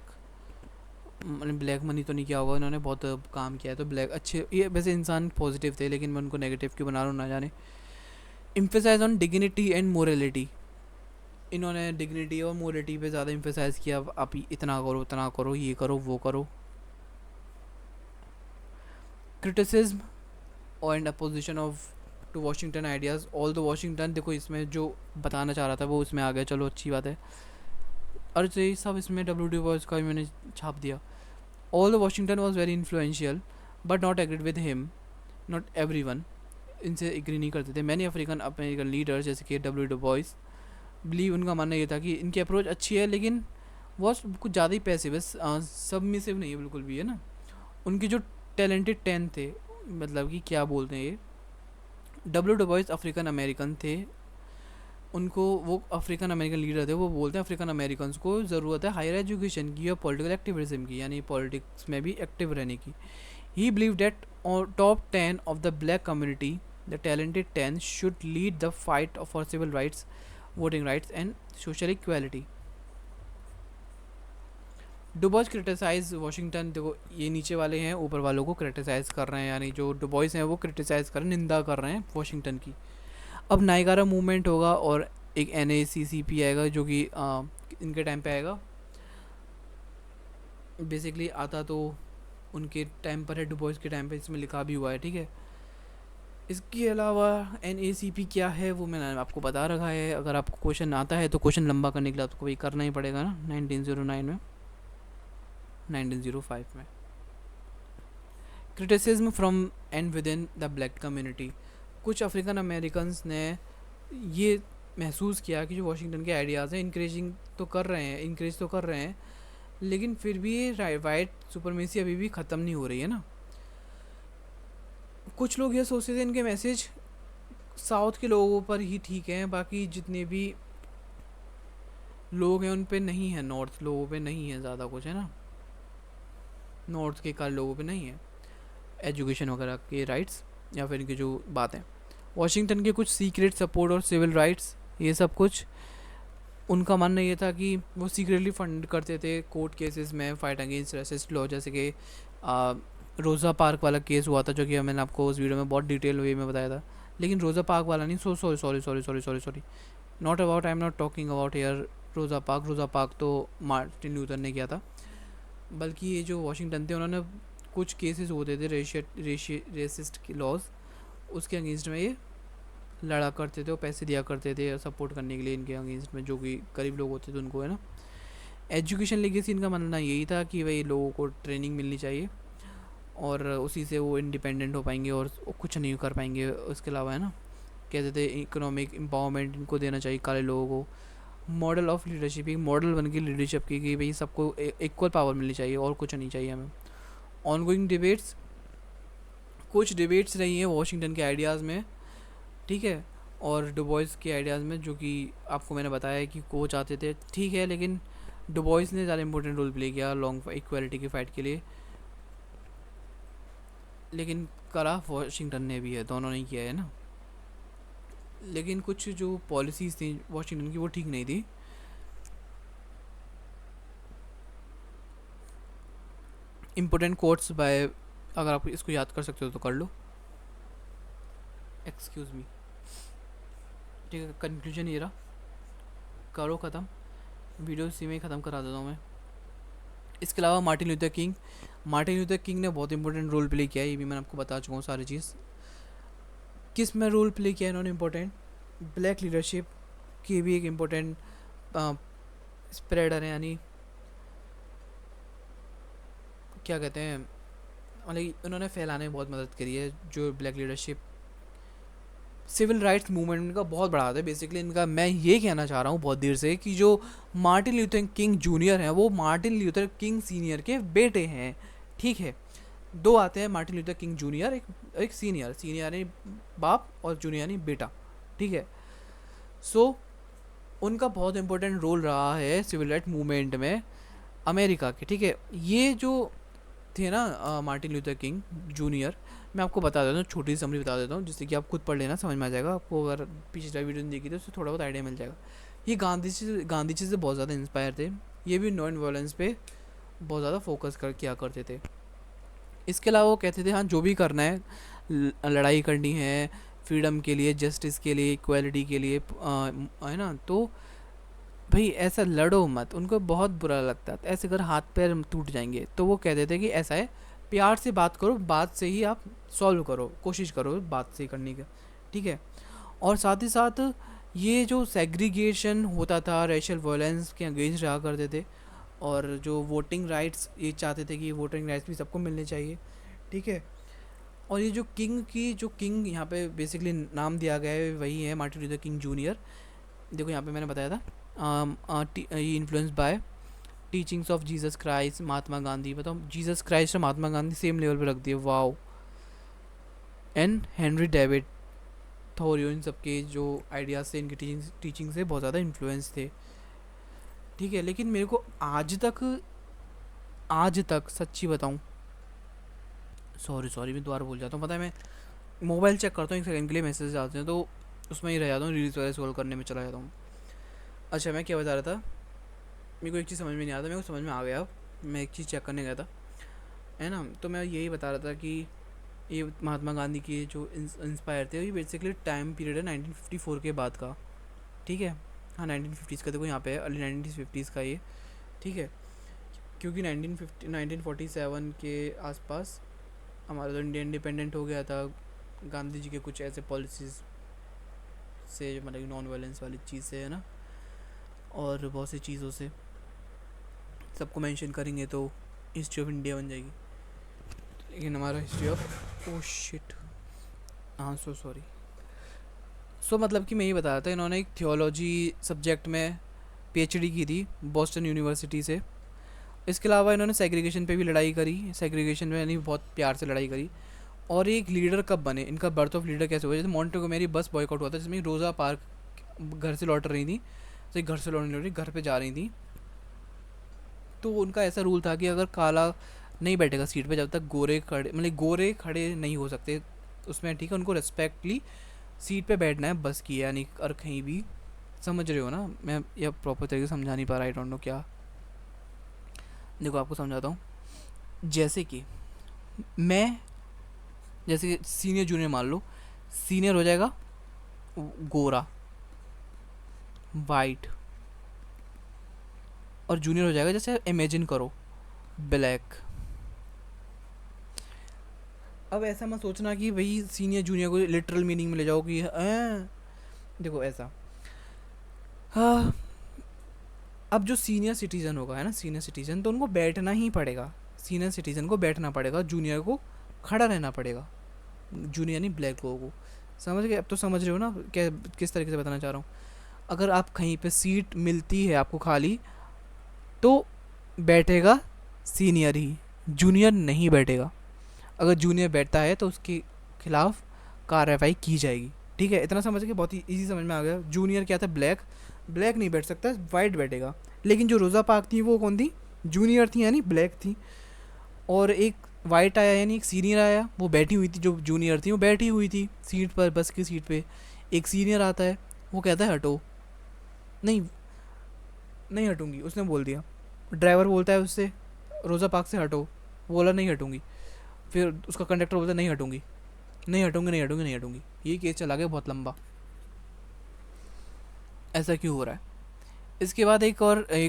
मतलब ब्लैक मनी तो नहीं किया होगा इन्होंने, बहुत काम किया है तो ब्लैक अच्छे, ये वैसे इंसान पॉजिटिव थे लेकिन मैं उनको नेगेटिव क्यों बना रहा हूँ ना जाने। Emphasise on dignity and morality, इन्होंने डिग्निटी और मोरलिटी पे ज़्यादा इम्फेसाइज किया, आप इतना करो उतना करो, ये करो वो करो। Criticism and opposition of to Washington ideas, all the Washington, देखो इसमें जो बताना चाह रहा था वो इसमें आ गया, चलो अच्छी बात है। और ये सब इसमें डब्ल्यू डी बॉयज़ का भी मैंने छाप दिया। All the Washington was very influential but not agreed with him, not every one, इनसे एग्री नहीं करते थे। मैनी अमेरिकन लीडर्स जैसे कि डब्ल्यू डी बॉयज़ बिलीव, उनका मानना ये था कि इनकी अप्रोच अच्छी है लेकिन वो कुछ ज़्यादा ही पैसे बस सबमिसिव नहीं है बिल्कुल भी, है ना। उनके जो टैलेंटेड 10 थे, मतलब कि क्या बोलते हैं ये, W do boys African American थे, उनको वो अफ्रीकन अमेरिकन लीडर थे, वो बोलते हैं अफ्रीकन अमेरिकन को ज़रूरत है हायर एजुकेशन की और पॉलिटिकल एक्टिविज़म की, यानी पॉलिटिक्स में भी एक्टिव रहने की। He believe that top 10 of the black community, the talented 10 should lead the fight for civil rights, voting rights and social equality. Du Bois criticise Washington, देखो ये नीचे वाले हैं ऊपर वालों को क्रिटिसाइज कर रहे हैं, यानी जो डुबॉइस हैं वो क्रिटिसाइज कर रहे हैं, निंदा कर रहे हैं वाशिंगटन की। अब नायगारा मूवमेंट होगा और एक NACCP आएगा जो कि इनके टाइम पे आएगा, बेसिकली आता तो उनके टाइम पर है, डुबॉइस के टाइम पे, इसमें लिखा भी हुआ है, ठीक है। इसके अलावा NACP क्या है वो मैंने आपको बता रखा है, अगर आपको क्वेश्चन आता है तो क्वेश्चन लंबा करने के लिए आपको वही करना ही पड़ेगा ना। 1909 में, 1905 में। Criticism from and with in the black community, कुछ अफ्रीकन अमेरिकन्स ने ये महसूस किया कि जो वाशिंगटन के आइडियाज़ हैं इंक्रेज तो कर रहे हैं लेकिन फिर भी ये वाइट सुपरमेसी अभी भी ख़त्म नहीं हो रही है ना। कुछ लोग ये सोचते थे इनके मैसेज साउथ के लोगों पर ही ठीक हैं, बाकी जितने भी लोग हैं उन पे नहीं है, नॉर्थ लोगों पे नहीं है ज़्यादा कुछ, है ना। नॉर्थ के कार लोगों पे नहीं है एजुकेशन वगैरह के राइट्स या फिर इनकी जो बात है। वाशिंगटन के कुछ सीक्रेट सपोर्ट और सिविल राइट्स, ये सब कुछ उनका मानना ये था कि वो सीक्रेटली फंड करते थे कोर्ट केसेस में फाइट अगेंस्ट रेसिस्ट लॉ, जैसे कि रोज़ा पार्क वाला केस हुआ था जो कि मैंने आपको उस वीडियो में बहुत डिटेल वे में बताया था। लेकिन रोज़ा पार्क वाला नहीं, sorry, not about, I am not talking about here Rosa Park तो मार्टिन लूथर ने किया था, बल्कि ये जो वाशिंगटन थे उन्होंने कुछ केसेस होते थे रेसिस्ट के लॉज, उसके अगेंस्ट में ये लड़ा करते थे और पैसे दिया करते थे सपोर्ट करने के लिए इनके अगेंस्ट में, जो कि गरीब लोग होते थे उनको, है ना। एजुकेशन लेगेसी इनका मानना यही था कि भाई लोगों को ट्रेनिंग मिलनी चाहिए और उसी से वो इंडिपेंडेंट हो पाएंगे और कुछ नहीं कर पाएंगे उसके अलावा, है ना। कहते थे इकोनॉमिक एम्पावरमेंट इनको देना चाहिए काले लोगों को। मॉडल ऑफ लीडरशिप, एक मॉडल बन के लीडरशिप की कि भाई सबको इक्वल पावर मिलनी चाहिए और कुछ नहीं चाहिए हमें। ऑनगोइंग डिबेट्स, कुछ डिबेट्स रही हैं वाशिंगटन के आइडियाज़ में, ठीक है, और डुबॉइस के आइडियाज़ में, जो कि आपको मैंने बताया कि वो चाहते थे, ठीक है, लेकिन डुबॉइस ने ज़्यादा इंपॉर्टेंट रोल प्ले किया लॉन्ग इक्वालिटी की फ़ाइट के लिए, लेकिन करा वाशिंगटन ने भी है, दोनों ने किया है ना। लेकिन कुछ जो पॉलिसीज़ थी वाशिंगटन की वो ठीक नहीं थी। इम्पोर्टेंट कोट्स बाय, अगर आप इसको याद कर सकते हो तो कर लो, एक्सक्यूज़ मी, ठीक है। कंक्लूजन ये रहा, करो ख़त्म, वीडियो इसी में ही ख़त्म करा देता हूँ मैं। इसके अलावा मार्टिन लूथर किंग ने बहुत इंपॉर्टेंट रोल प्ले किया है, ये भी मैंने आपको बता चुका हूँ सारी चीज़। किस में रोल प्ले किया इन्होंने इम्पोर्टेंट, ब्लैक लीडरशिप की भी एक इम्पोर्टेंट स्प्रेडर है, यानी क्या कहते हैं, मतलब उन्होंने फैलाने में बहुत मदद करी है जो black leadership. Civil rights movement इनका बहुत बड़ा है बेसिकली। इनका मैं ये कहना चाह रहा हूँ बहुत देर से कि जो मार्टिन लूथर किंग जूनियर हैं वो मार्टिन लूथर किंग सीनियर के बेटे हैं, ठीक है। दो आते हैं, मार्टिन लूथर किंग जूनियर, एक सीनियर यानी बाप और जूनियर यानी बेटा, ठीक है। सो उनका बहुत इंपॉर्टेंट रोल रहा है सिविल राइट मूवमेंट में अमेरिका के, ठीक है। ये जो थे ना मार्टिन लूथर किंग जूनियर, मैं आपको बता देता हूँ, छोटी सी समरी बता देता हूँ जिससे कि आप खुद पढ़ लेना, समझ में आ जाएगा आपको। अगर पिछला वीडियो नहीं देखी तो उससे थोड़ा बहुत आइडिया मिल जाएगा। ये गांधी जी से बहुत ज़्यादा इंस्पायर थे। ये भी नॉन वायलेंस पे बहुत ज़्यादा फोकस किया करते थे। इसके अलावा वो कहते थे हाँ जो भी करना है, लड़ाई करनी है फ्रीडम के लिए, जस्टिस के लिए, इक्वालिटी के लिए, है ना, तो भाई ऐसा लड़ो मत। उनको बहुत बुरा लगता था ऐसे, अगर हाथ पैर टूट जाएंगे तो वो कहते थे कि ऐसा है, प्यार से बात करो, बात से ही आप सॉल्व करो, कोशिश करो बात से करने का, ठीक है। और साथ ही साथ ये जो सेग्रीगेशन होता था, रेशियल वायलेंस के अगेंस्ट रहा करते थे। और जो वोटिंग राइट्स, ये चाहते थे कि वोटिंग राइट्स भी सबको मिलने चाहिए, ठीक है। और ये जो किंग यहाँ पे बेसिकली नाम दिया गया है वही है मार्टिन लूथर किंग जूनियर। देखो यहाँ पे मैंने बताया था ये influence by teachings of Jesus Christ, Mahatma Gandhi. बताओ, जीसस क्राइस्ट और महात्मा गांधी सेम लेवल पे रख दिए, वाओ। एंड हेनरी डेविड थोरियो, इन सबके जो आइडियाज़ से, इनकी टीचिंग से बहुत ज़्यादा इन्फ्लुएंस थे, ठीक है। लेकिन मेरे को आज तक सच्ची बताऊँ, सॉरी मैं दोबारा भूल जाता हूँ, पता है। मैं मोबाइल चेक करता हूँ, एक सेकंड के लिए मैसेज आते हैं तो उसमें ही रह जाता हूँ, रील्स वगैरह स्क्रॉल करने में चला जाता हूँ। अच्छा, मैं क्या बता रहा था, मेरे को एक चीज़ समझ में नहीं आता, मेरे को समझ में आ गया अब। मैं एक चीज़ चेक करने गया था, है ना, तो मैं यही बता रहा था कि ये महात्मा गांधी के जो इंस्पायर थे, ये बेसिकली टाइम पीरियड है 1954 के बाद का, ठीक है। हाँ 1950s का, देखो यहाँ पे है अर्ली 1950s का ये, ठीक है। क्योंकि 1947 के आसपास हमारा तो इंडिया इंडिपेंडेंट हो गया था गांधी जी के कुछ ऐसे पॉलिसीज़ से, जो मतलब नॉन वायलेंस वाली चीज़ से, है ना, और बहुत सी चीज़ों से। सबको मेंशन करेंगे तो हिस्ट्री ऑफ इंडिया बन जाएगी, लेकिन हमारा हिस्ट्री ऑफ, ओह शिट, हाँ सो सॉरी। सो मतलब कि मैं ये बता रहा था, इन्होंने एक थियोलॉजी सब्जेक्ट में पीएचडी की थी बॉस्टन यूनिवर्सिटी से। इसके अलावा इन्होंने सेग्रीगेशन पे भी लड़ाई करी, सेग्रीगेशन में यानी बहुत प्यार से लड़ाई करी। और एक लीडर कब बने, इनका बर्थ ऑफ लीडर कैसे हुआ, जैसे मोंटेगोमेरी बस बॉयकॉट हुआ था, जिसमें रोज़ा पार्क घर से लौट रही थी, तो घर से लौट रही, घर पे जा रही थी, तो उनका ऐसा रूल था कि अगर काला नहीं बैठेगा सीट पे जब तक गोरे खड़े, मतलब गोरे खड़े नहीं हो सकते उसमें, ठीक है। उनको रेस्पेक्टली सीट पे बैठना है बस की, यानी और कहीं भी, समझ रहे हो ना, मैं यह प्रॉपर तरीके से समझा नहीं पा रहा, आई डोंट नो क्या। देखो आपको समझाता हूँ, जैसे कि मैं, जैसे सीनियर जूनियर मान लो, सीनियर हो जाएगा गोरा वाइट, और जूनियर हो जाएगा, जैसे इमेजिन करो, ब्लैक। अब ऐसा मत सोचना कि भाई सीनियर जूनियर को लिटरल मीनिंग में ले जाओ कि देखो ऐसा, हाँ, अब जो सीनियर सिटीज़न होगा, है ना, सीनियर सिटीज़न, तो उनको बैठना ही पड़ेगा, सीनियर सिटीज़न को बैठना पड़ेगा, जूनियर को खड़ा रहना पड़ेगा, जूनियर नहीं ब्लैक लोगों को, समझ गए। अब तो समझ रहे हो ना क्या, किस तरीके से बताना चाह रहा हूँ। अगर आप कहीं पे सीट मिलती है आपको खाली, तो बैठेगा सीनियर ही, जूनियर नहीं बैठेगा। अगर जूनियर बैठता है तो उसके खिलाफ कार्रवाई की जाएगी, ठीक है। इतना समझ के बहुत ही ईजी समझ में आ गया। जूनियर क्या था, ब्लैक, ब्लैक नहीं बैठ सकता, वाइट बैठेगा। लेकिन जो रोज़ा पार्क थी वो कौन थी, जूनियर थी, यानी ब्लैक थी। और एक वाइट आया, यानी एक सीनियर आया, वो बैठी हुई थी, जो जूनियर थी वो बैठी हुई थी सीट पर, बस की सीट पे। एक सीनियर आता है, वो कहता है हटो, नहीं नहीं हटूंगी, उसने बोल दिया। ड्राइवर बोलता है उससे, रोज़ा पार्क से हटो, बोला नहीं हटूंगी। फिर उसका कंडक्टर बोलता है नहीं हटूंगी, नहीं हटूंगी, नहीं हटूंगी, नहीं हटूंगी। ये केस चला गया बहुत लंबा, ऐसा क्यों हो रहा है। इसके बाद एक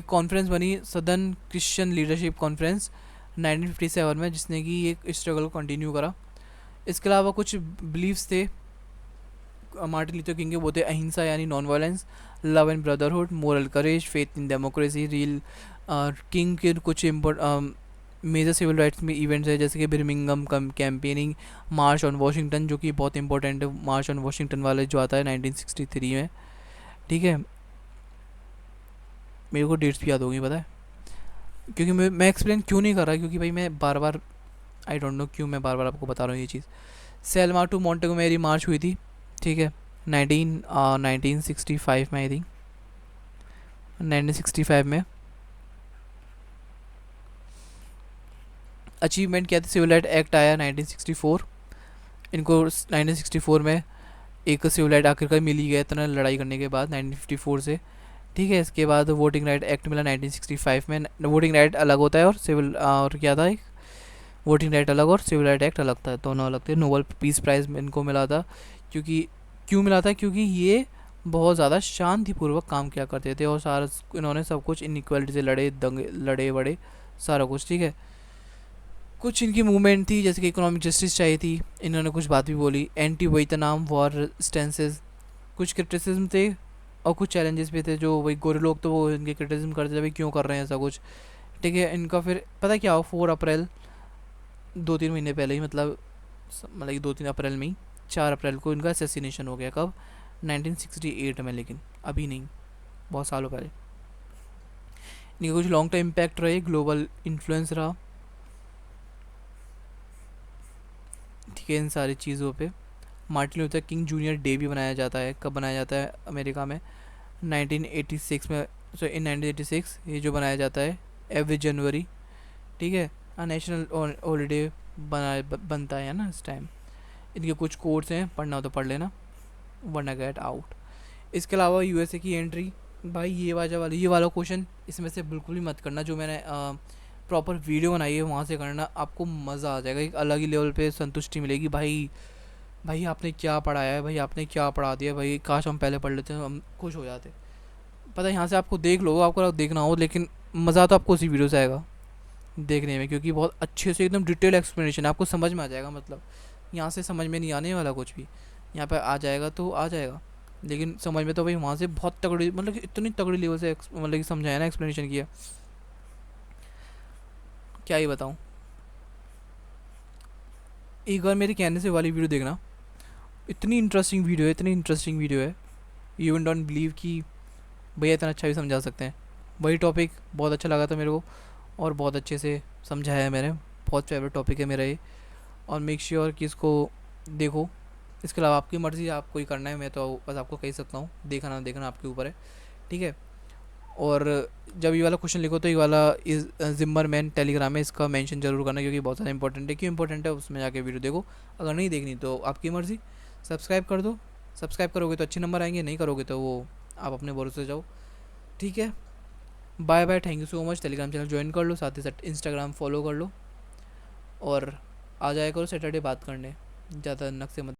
कॉन्फ्रेंस बनी, सदर्न क्रिश्चियन लीडरशिप कॉन्फ्रेंस 1957 में, जिसने कि एक स्ट्रगल को कंटिन्यू करा। इसके अलावा कुछ बिलीव्स थे मार्टिन लूथर किंग के, वो थे अहिंसा यानी non violence, love and brotherhood, moral courage, faith in democracy, real. King के कुछ मेजर सिविल राइट्स में इवेंट्स है, जैसे कि बिर्मिंगम कैंपेनिंग, मार्च ऑन वाशिंगटन, जो कि बहुत इंपॉर्टेंट है, मार्च ऑन वाशिंगटन वाले जो आता है 1963 में, ठीक है। मेरे को डेट्स भी याद होगी, पता है, क्योंकि मैं एक्सप्लेन क्यों नहीं कर रहा, क्योंकि भाई मैं बार बार, आई डोंट नो क्यों मैं बार बार आपको बता रहा हूँ ये चीज़। सेल्मा टू मोंटेगोमेरी मार्च हुई थी, ठीक है, 1965 में आई थिंक, 1965 में। अचीवमेंट क्या थी, सिविल राइट एक्ट आया 1964, इनको 1964 में एक सिविल राइट आखिरकार मिल ही गया इतना लड़ाई करने के बाद 1954 से। ठीक है, इसके बाद वोटिंग राइट एक्ट मिला 1965 में। वोटिंग राइट अलग होता है और सिविल और क्या था, एक वोटिंग राइट अलग और सिविल राइट एक्ट अलग था, दोनों अलग थे। नोबेल पीस प्राइज़ इनको मिला था क्योंकि, क्यों मिला था, क्योंकि ये बहुत ज़्यादा शांतिपूर्वक काम किया करते थे और सारा इन्होंने सब कुछ इनइक्वालिटी से लड़े, दंगे लड़े बड़े, सारा कुछ। ठीक है, कुछ इनकी मूवमेंट थी जैसे कि इकोनॉमिक जस्टिस चाहिए थी, इन्होंने कुछ बात भी बोली, एंटी वियतनाम वॉर स्टेंसेस, कुछ क्रिटिसिज्म थे और कुछ चैलेंजेस भी थे। जो वही गोरे लोग तो वो इनके क्रिटिसिज्म करते थे भाई क्यों कर रहे हैं ऐसा कुछ। ठीक है, इनका फिर पता क्या हो, 4 अप्रैल, 2-3 महीने पहले ही, मतलब कि 2-3 अप्रैल में ही, 4 अप्रैल को इनका असैसिनेशन हो गया। कब, 1968 में, लेकिन अभी नहीं, बहुत सालों पहले। इनके कुछ लॉन्ग टर्म इम्पैक्ट रहे, ग्लोबल इन्फ्लुएंस रहा। ठीक है, इन सारी चीज़ों पे Martin Luther king junior day भी बनाया जाता है। कब बनाया जाता है अमेरिका में, 1986 में, सो इन 1986 ये जो बनाया जाता है एवरी जनवरी। ठीक है, नेशनल हॉलीडे बनता है ना इस टाइम। इनके कुछ कोड्स हैं, पढ़ना हो तो पढ़ लेना, वरना गेट आउट। इसके अलावा यूएसए की एंट्री, भाई ये वाला क्वेश्चन इसमें से बिल्कुल भी मत करना, जो मैंने प्रॉपर वीडियो बनाई है वहाँ से करना, आपको मज़ा आ जाएगा, एक अलग ही लेवल पे संतुष्टि मिलेगी। भाई भाई आपने क्या पढ़ाया है, भाई आपने क्या पढ़ा दिया, भाई काश हम पहले पढ़ लेते, हम खुश हो जाते। पता है यहाँ से आपको देख लो, आपको देखना हो, लेकिन मज़ा तो आपको उसी वीडियो से आएगा देखने में, क्योंकि बहुत अच्छे से एकदम डिटेल एक्सप्लेनेशन है, आपको समझ में आ जाएगा। मतलब यहाँ से समझ में नहीं आने वाला कुछ भी, यहाँ पर आ जाएगा तो आ जाएगा, लेकिन समझ में तो भाई वहाँ से बहुत तगड़ी, मतलब कि इतनी तगड़ी लेवल से मतलब कि समझाया ना, एक्सप्लेनेशन किया, क्या ही बताऊँ। एक बार मेरे कहने से वाली वीडियो देखना, इतनी इंटरेस्टिंग वीडियो है, इतनी इंटरेस्टिंग वीडियो है, यू इवन डोंट बिलीव कि भैया इतना अच्छा भी समझा सकते हैं। वही टॉपिक बहुत अच्छा लगा था मेरे को और बहुत अच्छे से समझाया है मैंने, बहुत फेवरेट टॉपिक है मेरा ये। और मेक श्योर कि इसको देखो। इसके अलावा आपकी मर्ज़ी, आपको ही करना है, मैं तो बस आपको कह सकता हूँ, देखना ना देखना आपके ऊपर है। ठीक है, और जब ये वाला क्वेश्चन लिखो तो ये वाला इस जिम्मर मैन टेलीग्राम में इसका मेंशन जरूर करना, क्योंकि बहुत ज़्यादा इंपॉर्टेंट है। क्यों इंपॉर्टेंट है, उसमें जाके वीडियो देखो, अगर नहीं देखनी तो आपकी मर्ज़ी। सब्सक्राइब कर दो, सब्सक्राइब करोगे तो अच्छे नंबर आएंगे, नहीं करोगे तो वो आप अपने भरोसे जाओ। ठीक है, bye bye, thank you so much. Telegram channel join कर लो, साथ ही साथ इंस्टाग्राम फॉलो कर लो, और आ जाया करो सैटरडे बात करने, ज़्यादा नक से मत